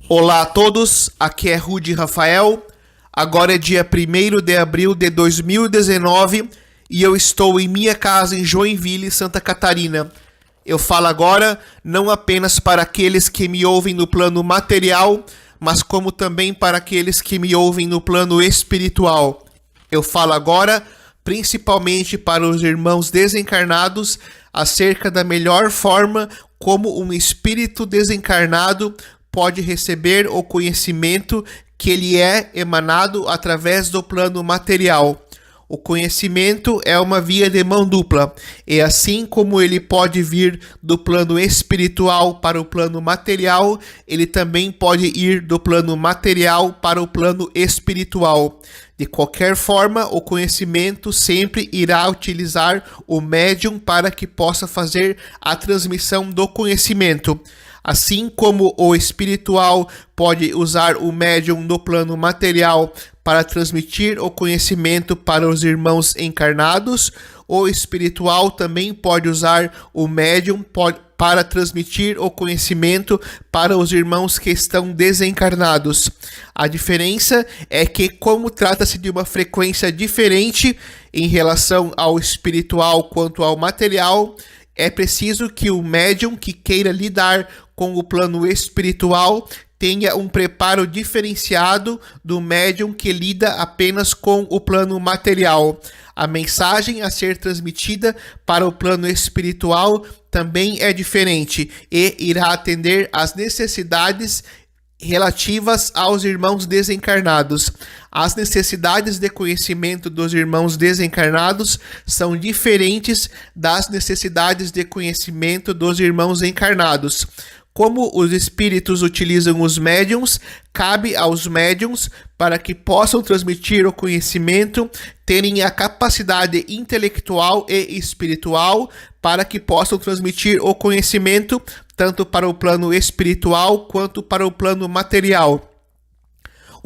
Olá a todos, aqui é Rudy Rafael. Agora é dia 1º de abril de 2019 e eu estou em minha casa em Joinville, Santa Catarina. Eu falo agora não apenas para aqueles que me ouvem no plano material, mas como também para aqueles que me ouvem no plano espiritual. Eu falo agora principalmente para os irmãos desencarnados acerca da melhor forma como um espírito desencarnado pode receber o conhecimento que ele é emanado através do plano material. O conhecimento é uma via de mão dupla, e assim como ele pode vir do plano espiritual para o plano material, ele também pode ir do plano material para o plano espiritual. De qualquer forma, o conhecimento sempre irá utilizar o médium para que possa fazer a transmissão do conhecimento. Assim como o espiritual pode usar o médium no plano material para transmitir o conhecimento para os irmãos encarnados, o espiritual também pode usar o médium para transmitir o conhecimento para os irmãos que estão desencarnados. A diferença é que, como trata-se de uma frequência diferente em relação ao espiritual quanto ao material, é preciso que o médium que queira lidar com o plano espiritual tenha um preparo diferenciado do médium que lida apenas com o plano material. A mensagem a ser transmitida para o plano espiritual também é diferente e irá atender às necessidades relativas aos irmãos desencarnados. As necessidades de conhecimento dos irmãos desencarnados são diferentes das necessidades de conhecimento dos irmãos encarnados. Como os espíritos utilizam os médiums, cabe aos médiums, para que possam transmitir o conhecimento, terem a capacidade intelectual e espiritual para que possam transmitir o conhecimento tanto para o plano espiritual quanto para o plano material.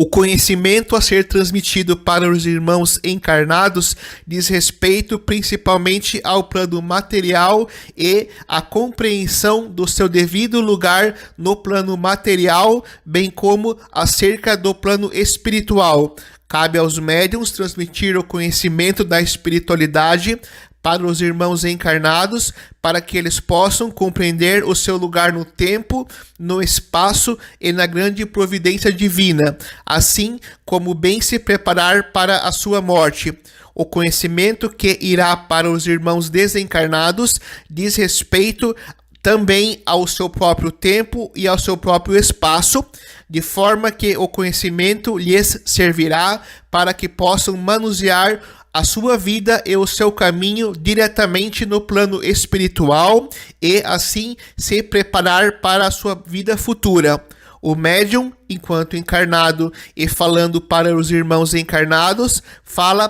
O conhecimento a ser transmitido para os irmãos encarnados diz respeito principalmente ao plano material e à compreensão do seu devido lugar no plano material, bem como acerca do plano espiritual. Cabe aos médiuns transmitir o conhecimento da espiritualidade para os irmãos encarnados, para que eles possam compreender o seu lugar no tempo, no espaço e na grande providência divina, assim como bem se preparar para a sua morte. O conhecimento que irá para os irmãos desencarnados diz respeito também ao seu próprio tempo e ao seu próprio espaço, de forma que o conhecimento lhes servirá para que possam manusear a sua vida e o seu caminho diretamente no plano espiritual e assim se preparar para a sua vida futura. O médium, enquanto encarnado e falando para os irmãos encarnados, fala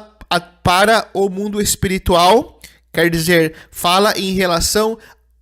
para o mundo espiritual, quer dizer, fala em relação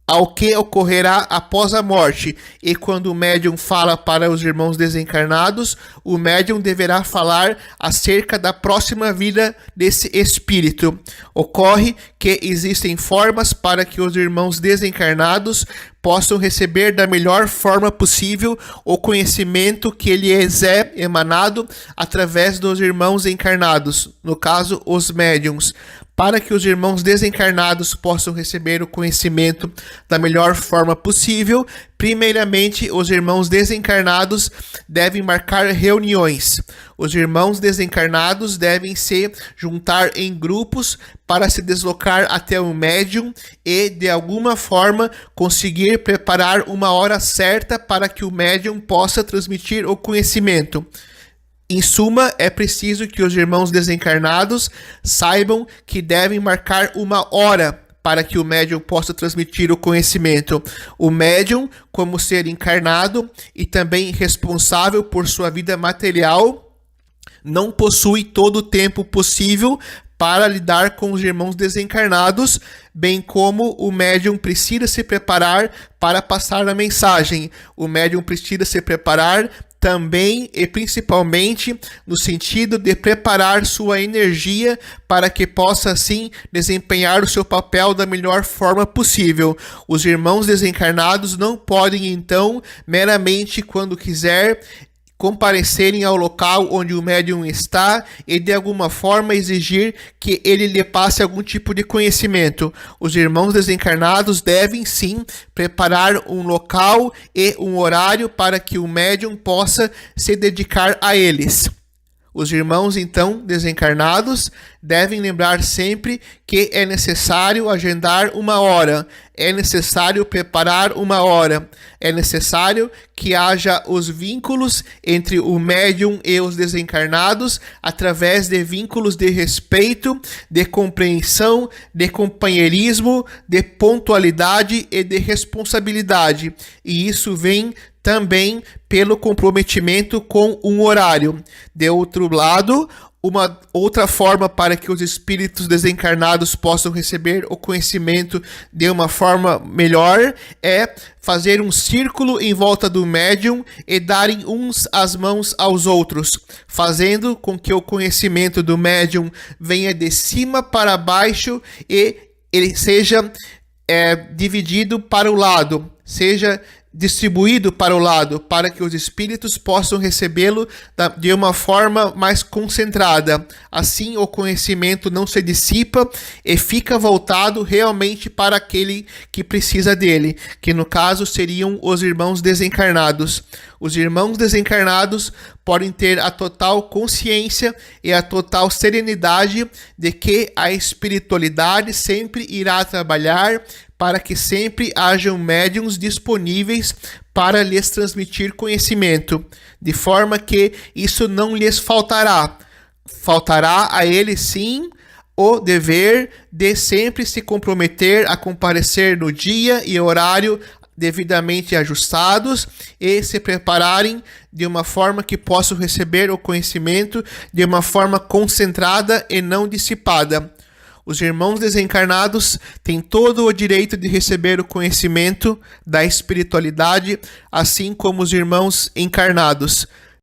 ao que ocorrerá após a morte. E quando o médium fala para os irmãos desencarnados, o médium deverá falar acerca da próxima vida desse espírito. Ocorre que existem formas para que os irmãos desencarnados possam receber da melhor forma possível o conhecimento que lhes é emanado através dos irmãos encarnados, no caso, os médiuns. Para que os irmãos desencarnados possam receber o conhecimento da melhor forma possível, primeiramente, os irmãos desencarnados devem marcar reuniões. Os irmãos desencarnados devem se juntar em grupos para se deslocar até o médium e, de alguma forma, conseguir preparar uma hora certa para que o médium possa transmitir o conhecimento. Em suma, é preciso que os irmãos desencarnados saibam que devem marcar uma hora para que o médium possa transmitir o conhecimento. O médium, como ser encarnado e também responsável por sua vida material, não possui todo o tempo possível para lidar com os irmãos desencarnados, bem como o médium precisa se preparar para passar a mensagem. O médium precisa se preparar também e principalmente no sentido de preparar sua energia para que possa assim desempenhar o seu papel da melhor forma possível. Os irmãos desencarnados não podem então meramente quando quiser comparecerem ao local onde o médium está e de alguma forma exigir que ele lhe passe algum tipo de conhecimento. Os irmãos desencarnados devem sim preparar um local e um horário para que o médium possa se dedicar a eles. Os irmãos, então, desencarnados, devem lembrar sempre que é necessário agendar uma hora, é necessário preparar uma hora, é necessário que haja os vínculos entre o médium e os desencarnados através de vínculos de respeito, de compreensão, de companheirismo, de pontualidade e de responsabilidade. E isso vem também pelo comprometimento com um horário. De outro lado, uma outra forma para que os espíritos desencarnados possam receber o conhecimento de uma forma melhor é fazer um círculo em volta do médium e darem uns as mãos aos outros, fazendo com que o conhecimento do médium venha de cima para baixo e ele seja dividido para o lado, seja distribuído para o lado, para que os espíritos possam recebê-lo de uma forma mais concentrada. Assim, o conhecimento não se dissipa e fica voltado realmente para aquele que precisa dele, que no caso seriam os irmãos desencarnados. Os irmãos desencarnados podem ter a total consciência e a total serenidade de que a espiritualidade sempre irá trabalhar para que sempre hajam médiuns disponíveis para lhes transmitir conhecimento, de forma que isso não lhes faltará. Faltará a eles, sim, o dever de sempre se comprometer a comparecer no dia e horário devidamente ajustados e se prepararem de uma forma que possam receber o conhecimento de uma forma concentrada e não dissipada. Os irmãos desencarnados têm todo o direito de receber o conhecimento da espiritualidade, assim como os irmãos encarnados.